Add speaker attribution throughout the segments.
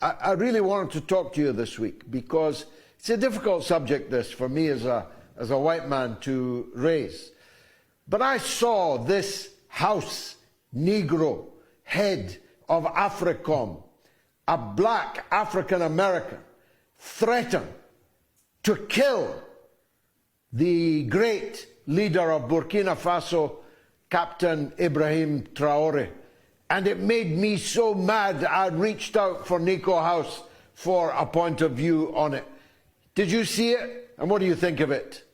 Speaker 1: I really wanted to talk to you this week because it's a difficult subject, this, for me as a white man to raise. But I saw this House Negro head of AFRICOM, a black African-American, threaten to kill the great leader of Burkina Faso, Captain Ibrahim Traoré. And it made me so mad I reached out for Nico House for a point of view on it. Did you see it? And what do you think of it?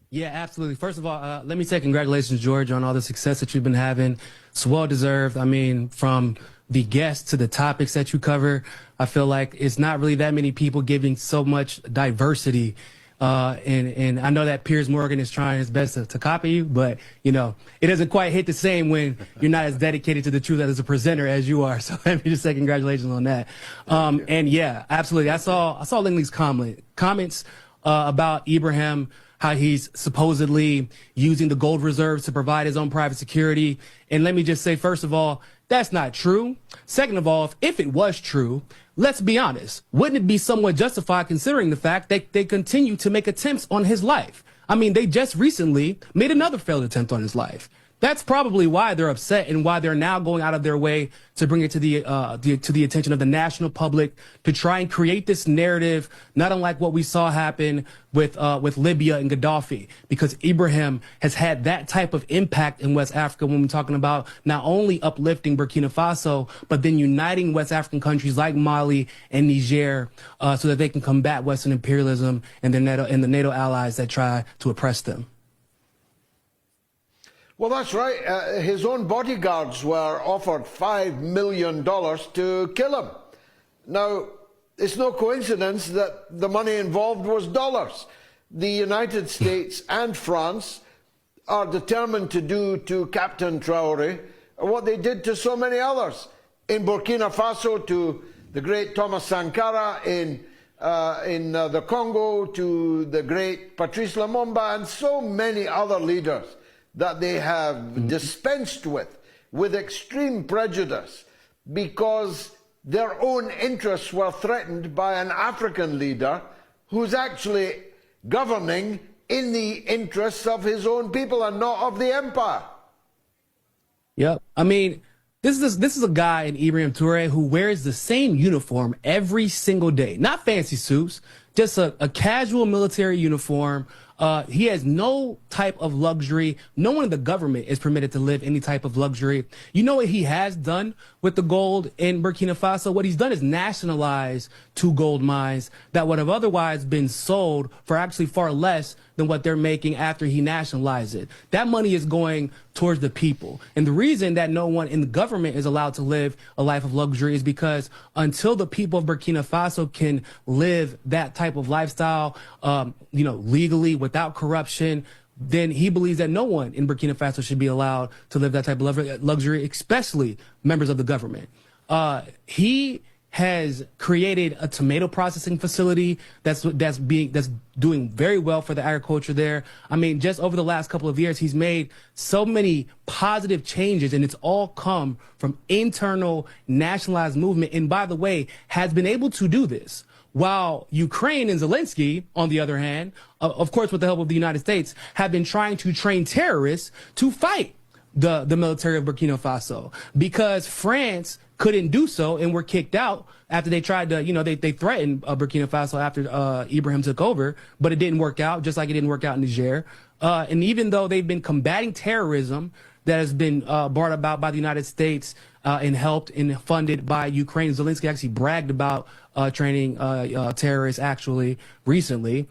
Speaker 2: Yeah, absolutely. First of all, let me say congratulations, George, on all the success that you've been having. It's well deserved. I mean, from the guests to the topics that you cover, I feel like it's not really that many people giving so much diversity. And I know that Piers Morgan is trying his best to copy you, but, you know, it doesn't quite hit the same when you're not as dedicated to the truth as a presenter as you are. So let me just say congratulations on that. And yeah, absolutely. I saw Lingley's comments about Ibrahim, how he's supposedly using the gold reserves to provide his own private security. And let me just say, first of all, that's not true. Second of all, if it was true, let's be honest, wouldn't it be somewhat justified considering the fact that they continue to make attempts on his life? I mean, they just recently made another failed attempt on his life. That's probably why they're upset and why they're now going out of their way to bring it to the attention of the national public, to try and create this narrative, not unlike what we saw happen with Libya and Gaddafi, because Ibrahim has had that type of impact in West Africa when we're talking about not only uplifting Burkina Faso, but then uniting West African countries like Mali and Niger so that they can combat Western imperialism and the NATO allies that try to oppress them.
Speaker 1: Well, that's right. His own bodyguards were offered $5 million to kill him. Now, it's no coincidence that the money involved was dollars. The United States and France are determined to do to Captain Traoré what they did to so many others. In Burkina Faso, to the great Thomas Sankara, in the Congo, to the great Patrice Lumumba, and so many other leaders that they have dispensed with extreme prejudice because their own interests were threatened by an African leader who's actually governing in the interests of his own people and not of the empire.
Speaker 2: Yep. I mean, this is a guy in Ibrahim Traoré who wears the same uniform every single day. Not fancy suits, just a casual military uniform. He has no type of luxury. No one in the government is permitted to live any type of luxury. You know what he has done with the gold in Burkina Faso? What he's done is nationalize 2 gold mines that would have otherwise been sold for actually far less than what they're making after he nationalized it. That money is going towards the people. And the reason that no one in the government is allowed to live a life of luxury is because until the people of Burkina Faso can live that type of lifestyle, legally, without corruption, then he believes that no one in Burkina Faso should be allowed to live that type of luxury, especially members of the government. He has created a tomato processing facility that's doing very well for the agriculture there. I mean, just over the last couple of years, he's made so many positive changes, and it's all come from internal nationalized movement. And by the way, has been able to do this while Ukraine and Zelensky, on the other hand, of course with the help of the United States, have been trying to train terrorists to fight the military of Burkina Faso, because France couldn't do so and were kicked out after they tried to, they threatened Burkina Faso after Ibrahim took over, but it didn't work out, just like it didn't work out in Niger. And even though they've been combating terrorism that has been brought about by the United States and helped and funded by Ukraine, Zelensky actually bragged about training terrorists actually recently.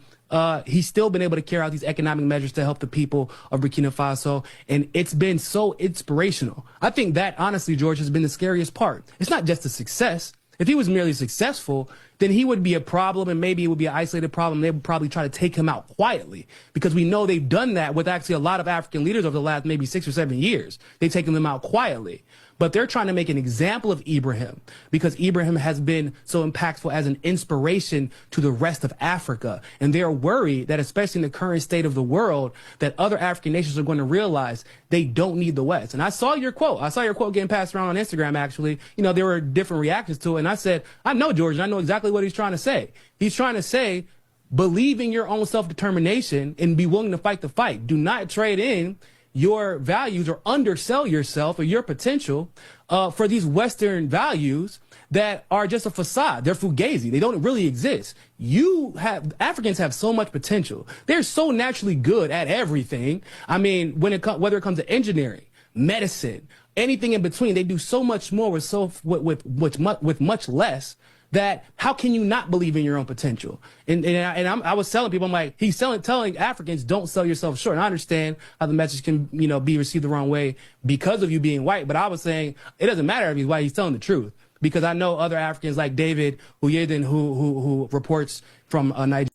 Speaker 2: He's still been able to carry out these economic measures to help the people of Burkina Faso, and it's been so inspirational. I think that, honestly, George, has been the scariest part. It's not just the success. If he was merely successful, then he would be a problem, and maybe it would be an isolated problem. They would probably try to take him out quietly, because we know they've done that with actually a lot of African leaders over the last maybe 6 or 7 years. They've taken them out quietly. but they're trying to make an example of Ibrahim because Ibrahim has been so impactful as an inspiration to the rest of Africa. And they're worried that, especially in the current state of the world, that other African nations are going to realize they don't need the West. And I saw your quote. I saw your quote getting passed around on Instagram, actually. You know, there were different reactions to it. And I said, I know George, and I know exactly what he's trying to say. He's trying to say, believe in your own self-determination and be willing to fight the fight. Do not trade in your values or undersell yourself or your potential for these Western values that are just a facade. They're fugazi. They don't really exist. Africans have so much potential. They're so naturally good at everything. I mean, whether it comes to engineering, medicine, anything in between, they do so much more with much less. That how can you not believe in your own potential? And I was telling people, I'm like, he's telling Africans, don't sell yourself short. And I understand how the message can, you know, be received the wrong way because of you being white. But I was saying it doesn't matter if he's white, he's telling the truth. Because I know other Africans like David Huyeden, who reports from Nigeria.